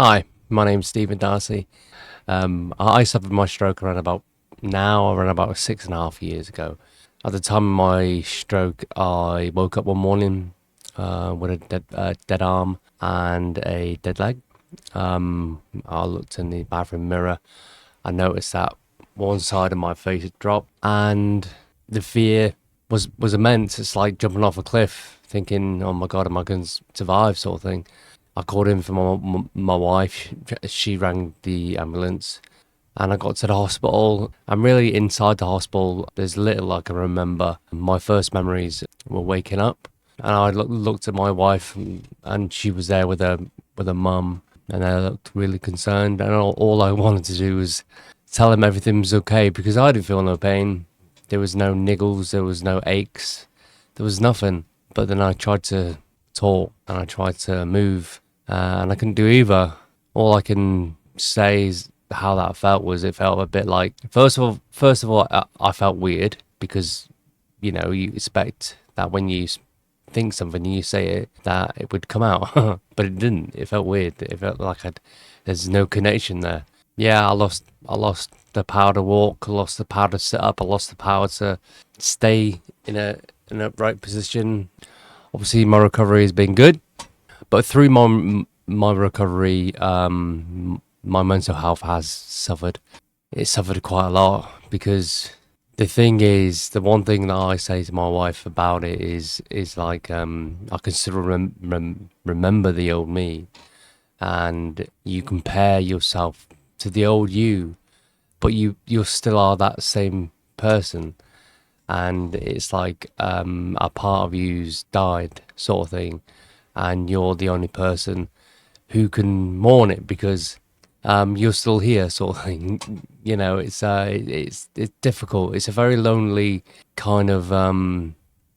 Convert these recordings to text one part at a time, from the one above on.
Hi, my name's Stephen Darcy. I suffered my stroke around about 6.5 years ago. At the time of my stroke, I woke up one morning with a dead arm and a dead leg. I looked in the bathroom mirror. I noticed that one side of my face had dropped, and the fear was immense. It's like jumping off a cliff, thinking, "Oh my God, am I going to survive?" sort of thing. I called in for my wife. She rang the ambulance, and I got to the hospital. I'm really inside the hospital. There's little I can remember. My first memories were waking up, and I looked at my wife, and she was there with her mum, and they looked really concerned. And all I wanted to do was tell them everything was okay because I didn't feel no pain. There was no niggles. There was no aches. There was nothing. But then I tried to talk and I tried to move, and I couldn't do either. All I can say is how that felt was it felt a bit like first of all I felt weird because you expect that when you think something and you say it that it would come out, but it didn't. It felt weird. It felt like there's no connection there. Yeah, I lost the power to walk. I lost the power to sit up. I lost the power to stay in a right position. Obviously, my recovery has been good, but through my recovery, my mental health has suffered. It suffered quite a lot because the thing is, the one thing that I say to my wife about it is like I can still remember the old me, and you compare yourself to the old you, but you still are that same person, and it's like a part of you's died, sort of thing, and you're the only person who can mourn it because you're still here, sort of thing. It's difficult. It's a very lonely kind of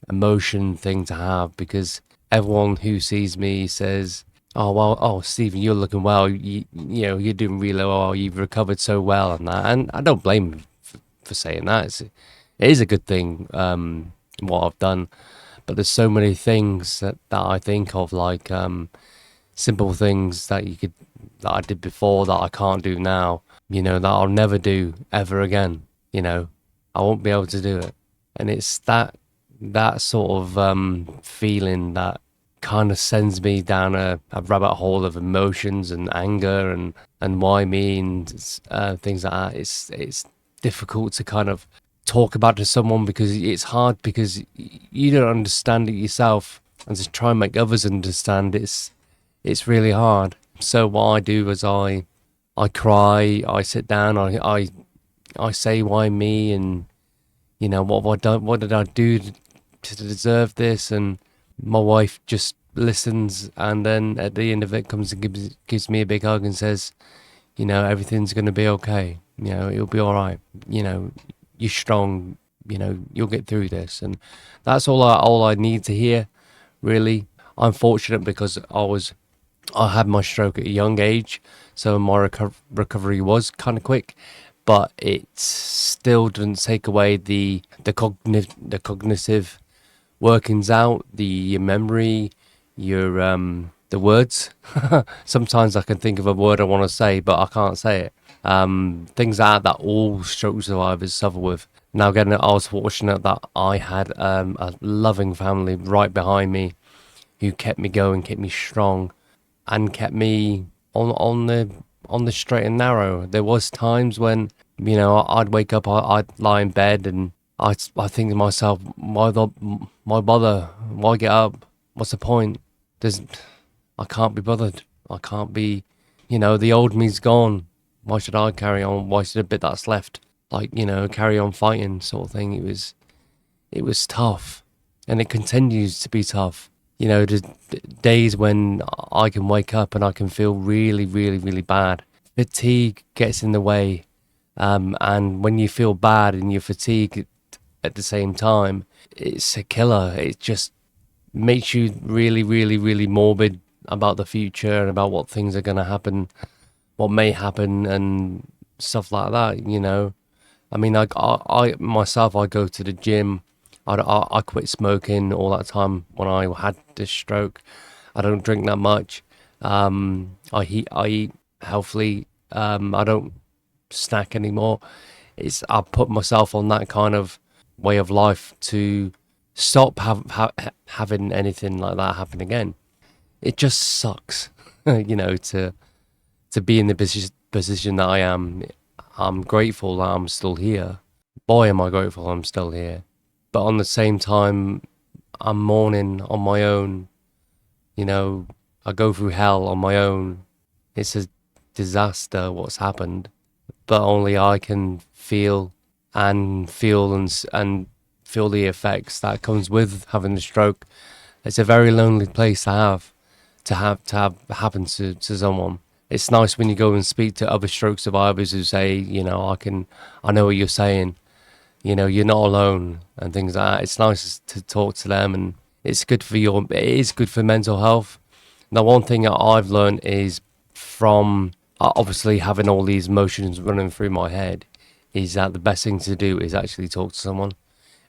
emotion thing to have because everyone who sees me says, "Oh well, oh Stephen, you're looking well. You're doing really well. You've recovered so well," and that. And I don't blame them for saying that. It is a good thing what I've done, but there's so many things that I think of like simple things that I did before that I can't do now. That I'll never do ever again. I won't be able to do it, and it's that sort of feeling that kind of sends me down a rabbit hole of emotions and anger and why me and things like that. It's difficult to kind of talk about to someone because it's hard because you don't understand it yourself, and to try and make others understand it's really hard. So what I do is I cry, I sit down, I say why me, and what have I done, what did I do to deserve this, and my wife just listens, and then at the end of it comes and gives me a big hug and says, everything's gonna be okay. It'll be all right. You're strong. You'll get through this, and that's all I need to hear. Really, I'm fortunate because I had my stroke at a young age, so my recovery was kind of quick, but it still didn't take away the cognitive workings out, the memory, your the words. Sometimes I can think of a word I want to say, but I can't say it. Things that all stroke survivors suffer with. Now, again, I was fortunate that I had a loving family right behind me who kept me going, kept me strong, and kept me on the straight and narrow. There was times when I'd wake up, I'd lie in bed, and I think to myself, why bother? Why get up? What's the point? There's I can't be bothered. I can't be. The old me's gone. Why should I carry on? Why should the bit that's left, like carry on fighting, sort of thing? It was tough, and it continues to be tough. The days when I can wake up and I can feel really, really, really bad. Fatigue gets in the way, and when you feel bad and you're fatigued at the same time, it's a killer. It just makes you really, really, really morbid about the future and about what things are going to happen, what may happen, and stuff like that. I mean, I myself, I go to the gym. I quit smoking all that time when I had this stroke. I don't drink that much. I eat healthily. I don't snack anymore. I put myself on that kind of way of life to stop having anything like that happen again. It just sucks, to be in the position that I am. I'm grateful that I'm still here. Boy, am I grateful I'm still here. But on the same time, I'm mourning on my own. You know, I go through hell on my own. It's a disaster what's happened, but only I can feel and feel the effects that comes with having a stroke. It's a very lonely place to have happen to someone. It's nice when you go and speak to other stroke survivors who say, I know what you're saying. You're not alone and things like that. It's nice to talk to them, and it is good for mental health. Now, one thing that I've learned is from obviously having all these emotions running through my head is that the best thing to do is actually talk to someone.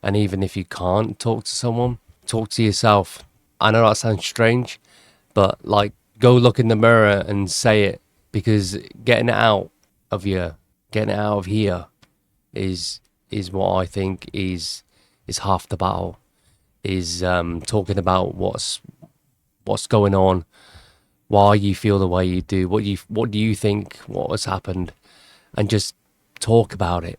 And even if you can't talk to someone, talk to yourself. I know that sounds strange, but like go look in the mirror and say it, because of you, getting it out of here is what I think is half the battle. Is talking about what's going on, why you feel the way you do, what do you think what has happened, and just talk about it.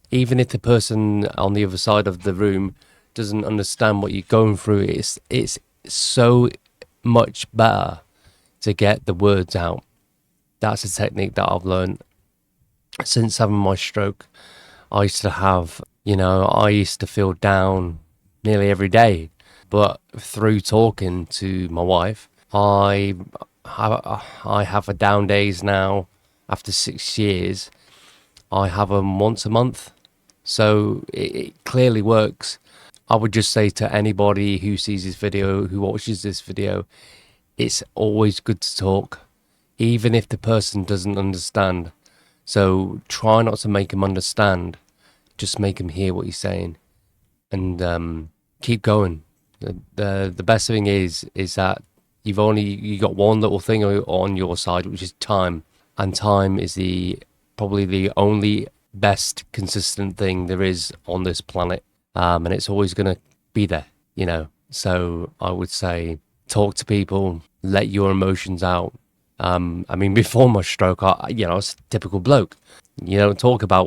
Even if the person on the other side of the room doesn't understand what you're going through, it's so much better to get the words out. That's a technique that I've learned since having my stroke. I used to feel down nearly every day, but through talking to my wife, I have a down days now. After 6 years, I have them once a month, so it clearly works. I would just say to anybody who sees this video, who watches this video, it's always good to talk, even if the person doesn't understand. So try not to make them understand, just make them hear what you're saying, and keep going. The best thing is that you got one little thing on your side, which is time, and time is probably the only best consistent thing there is on this planet, and it's always going to be there. So I would say talk to people, let your emotions out. I mean, before my stroke, I was a typical bloke. You don't talk about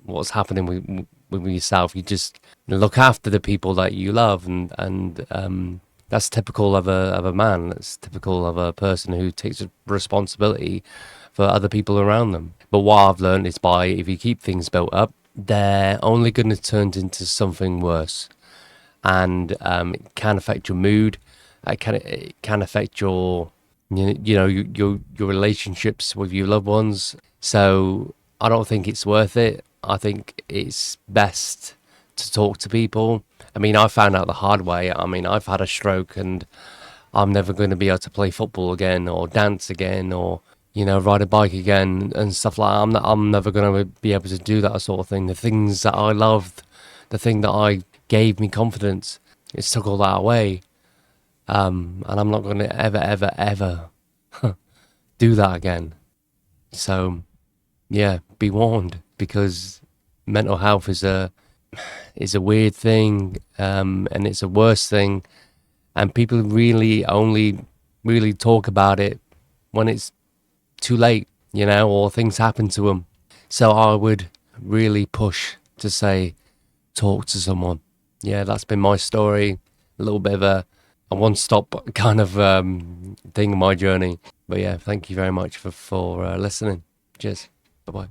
what's happening with yourself. You just look after the people that you love, and that's typical of a man. That's typical of a person who takes responsibility for other people around them. But what I've learned is if you keep things built up, they're only going to turn into something worse, and it can affect your mood. It can affect your relationships with your loved ones. So I don't think it's worth it. I think it's best to talk to people. I mean, I found out the hard way. I mean, I've had a stroke, and I'm never going to be able to play football again, or dance again, or ride a bike again and stuff like that. I'm never going to be able to do that sort of thing. The things that I loved, the thing that I gave me confidence, it took all that away. And I'm not going to ever do that again. So yeah, be warned, because mental health is a weird thing, and it's a worse thing, and people really only really talk about it when it's too late, or things happen to them. So I would really push to say, talk to someone. Yeah, that's been my story. A little bit of a one-stop kind of thing in my journey. But yeah, thank you very much for listening. Cheers. Bye bye.